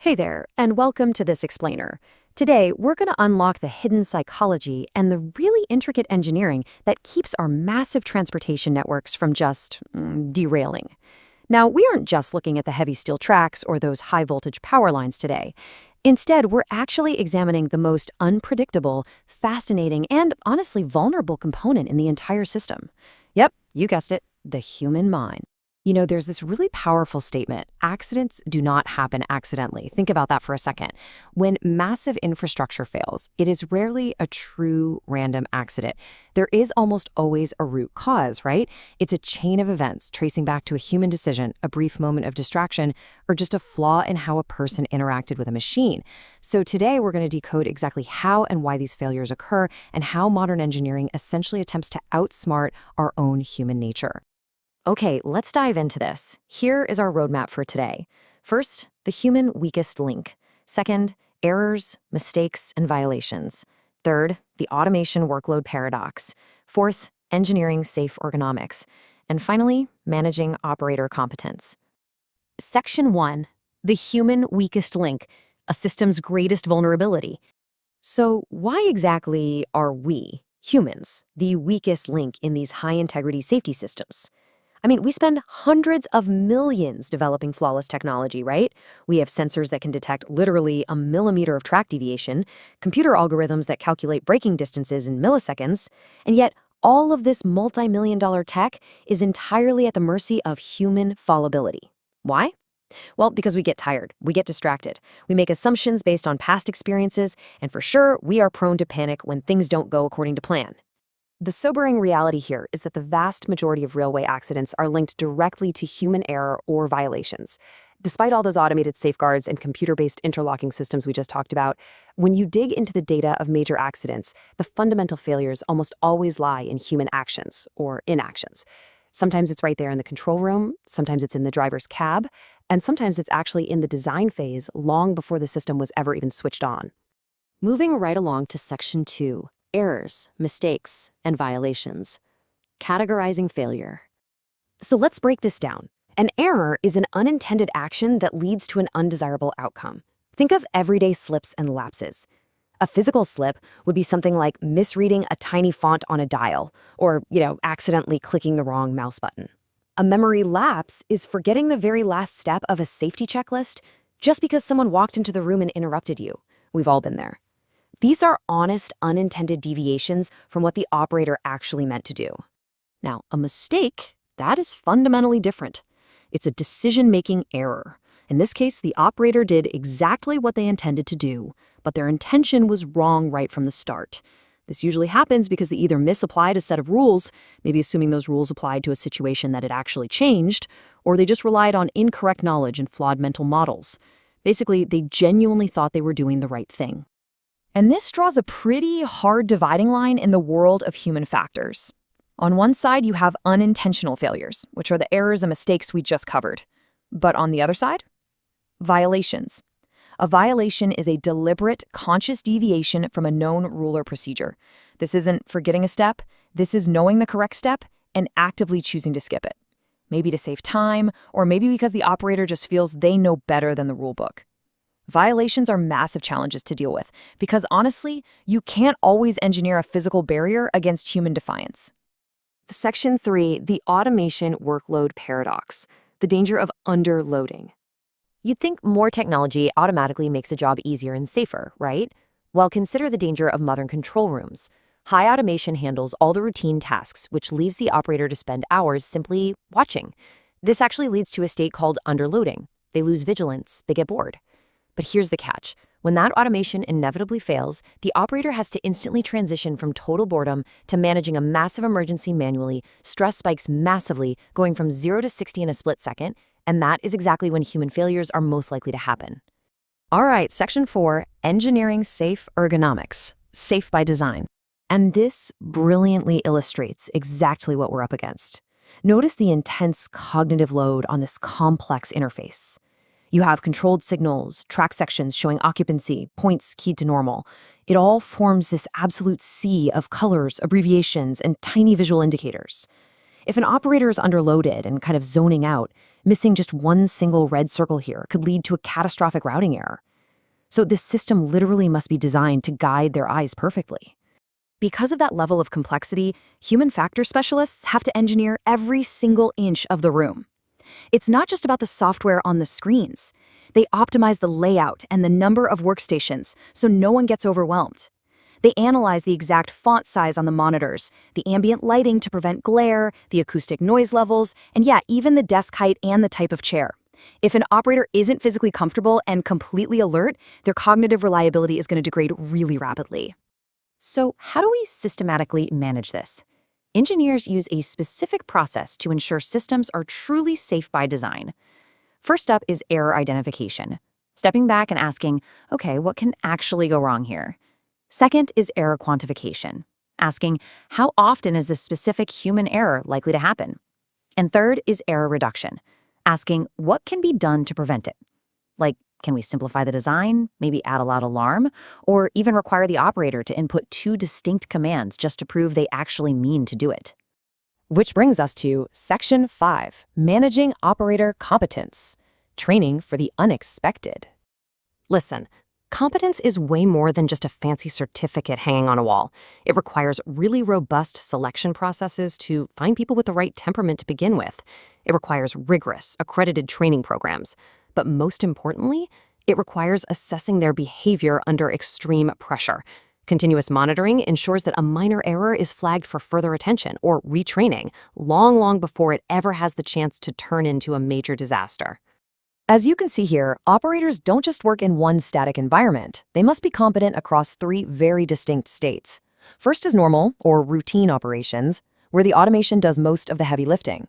Hey there, and welcome to this explainer. Today, we're going to unlock the hidden psychology and the really intricate engineering that keeps our massive transportation networks from just derailing. Now, we aren't just looking at the heavy steel tracks or those high voltage power lines today. Instead, we're actually examining the most unpredictable, fascinating, and honestly vulnerable component in the entire system. Yep, you guessed it, the human mind. There's this really powerful statement: accidents do not happen accidentally. Think about that for a second. When massive infrastructure fails, it is rarely a true random accident. There is almost always a root cause, right? It's a chain of events tracing back to a human decision, a brief moment of distraction, or just a flaw in how a person interacted with a machine. So today we're going to decode exactly how and why these failures occur and how modern engineering essentially attempts to outsmart our own human nature. Okay, let's dive into this. Here is our roadmap for today. First, the human weakest link. Second, errors, mistakes, and violations. Third, the automation workload paradox. Fourth, engineering safe ergonomics. And finally, managing operator competence. Section 1, the human weakest link, a system's greatest vulnerability. So why exactly are we, humans, the weakest link in these high-integrity safety systems? We spend hundreds of millions developing flawless technology, right? We have sensors that can detect literally a millimeter of track deviation, computer algorithms that calculate braking distances in milliseconds, and yet all of this multi-million-dollar tech is entirely at the mercy of human fallibility. Why? Well, because we get tired, we get distracted, we make assumptions based on past experiences, and for sure, we are prone to panic when things don't go according to plan. The sobering reality here is that the vast majority of railway accidents are linked directly to human error or violations. Despite all those automated safeguards and computer-based interlocking systems we just talked about, when you dig into the data of major accidents, the fundamental failures almost always lie in human actions or inactions. Sometimes it's right there in the control room, sometimes it's in the driver's cab, and sometimes it's actually in the design phase long before the system was ever even switched on. Moving right along to Section 2. Errors, mistakes, and violations. Categorizing failure. So let's break this down. An error is an unintended action that leads to an undesirable outcome. Think of everyday slips and lapses. A physical slip would be something like misreading a tiny font on a dial, or, accidentally clicking the wrong mouse button. A memory lapse is forgetting the very last step of a safety checklist just because someone walked into the room and interrupted you. We've all been there. These are honest, unintended deviations from what the operator actually meant to do. Now, a mistake, that is fundamentally different. It's a decision-making error. In this case, the operator did exactly what they intended to do, but their intention was wrong right from the start. This usually happens because they either misapplied a set of rules, maybe assuming those rules applied to a situation that had actually changed, or they just relied on incorrect knowledge and flawed mental models. Basically, they genuinely thought they were doing the right thing. And this draws a pretty hard dividing line in the world of human factors. On one side, you have unintentional failures, which are the errors and mistakes we just covered. But on the other side, violations. A violation is a deliberate, conscious deviation from a known rule or procedure. This isn't forgetting a step, this is knowing the correct step and actively choosing to skip it. Maybe to save time, or maybe because the operator just feels they know better than the rule book. Violations are massive challenges to deal with because, honestly, you can't always engineer a physical barrier against human defiance. Section 3, the automation workload paradox, the danger of underloading. You'd think more technology automatically makes a job easier and safer, right? Well, consider the danger of modern control rooms. High automation handles all the routine tasks, which leaves the operator to spend hours simply watching. This actually leads to a state called underloading. They lose vigilance, they get bored. But here's the catch. When that automation inevitably fails, the operator has to instantly transition from total boredom to managing a massive emergency manually. Stress spikes massively, going from 0 to 60 in a split second, and that is exactly when human failures are most likely to happen. All right, Section 4, engineering safe ergonomics, safe by design. And this brilliantly illustrates exactly what we're up against. Notice the intense cognitive load on this complex interface. You have controlled signals, track sections showing occupancy, points keyed to normal. It all forms this absolute sea of colors, abbreviations, and tiny visual indicators. If an operator is underloaded and kind of zoning out, missing just one single red circle here could lead to a catastrophic routing error. So this system literally must be designed to guide their eyes perfectly. Because of that level of complexity, human factor specialists have to engineer every single inch of the room. It's not just about the software on the screens. They optimize the layout and the number of workstations so no one gets overwhelmed. They analyze the exact font size on the monitors, the ambient lighting to prevent glare, the acoustic noise levels, and yeah, even the desk height and the type of chair. If an operator isn't physically comfortable and completely alert, their cognitive reliability is going to degrade really rapidly. So, how do we systematically manage this? Engineers use a specific process to ensure systems are truly safe by design. First up is error identification, stepping back and asking, okay, what can actually go wrong here? Second is error quantification, asking, how often is this specific human error likely to happen? And third is error reduction, asking, what can be done to prevent it? Like, can we simplify the design, maybe add a loud alarm, or even require the operator to input two distinct commands just to prove they actually mean to do it? Which brings us to Section 5, Managing Operator Competence, Training for the Unexpected. Listen, competence is way more than just a fancy certificate hanging on a wall. It requires really robust selection processes to find people with the right temperament to begin with. It requires rigorous, accredited training programs. But most importantly, it requires assessing their behavior under extreme pressure. Continuous monitoring ensures that a minor error is flagged for further attention or retraining long before it ever has the chance to turn into a major disaster. As you can see here, operators don't just work in one static environment. They must be competent across three very distinct states. First is normal, or routine operations, where the automation does most of the heavy lifting.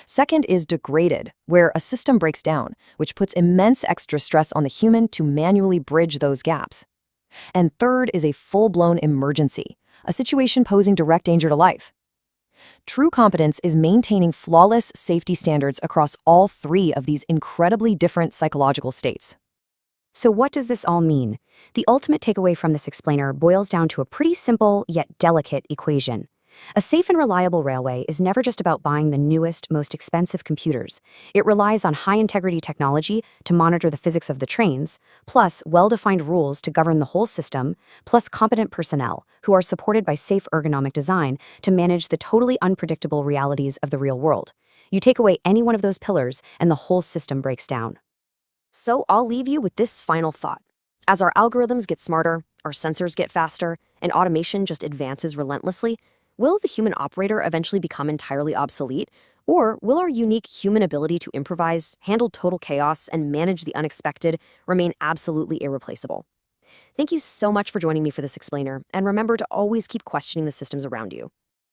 Second is degraded, where a system breaks down, which puts immense extra stress on the human to manually bridge those gaps. And third is a full-blown emergency, a situation posing direct danger to life. True competence is maintaining flawless safety standards across all three of these incredibly different psychological states. So what does this all mean? The ultimate takeaway from this explainer boils down to a pretty simple yet delicate equation. A safe and reliable railway is never just about buying the newest, most expensive computers. It relies on high-integrity technology to monitor the physics of the trains, plus well-defined rules to govern the whole system, plus competent personnel who are supported by safe ergonomic design to manage the totally unpredictable realities of the real world. You take away any one of those pillars, and the whole system breaks down. So I'll leave you with this final thought. As our algorithms get smarter, our sensors get faster, and automation just advances relentlessly, will the human operator eventually become entirely obsolete, or will our unique human ability to improvise, handle total chaos, and manage the unexpected remain absolutely irreplaceable? Thank you so much for joining me for this explainer, and remember to always keep questioning the systems around you.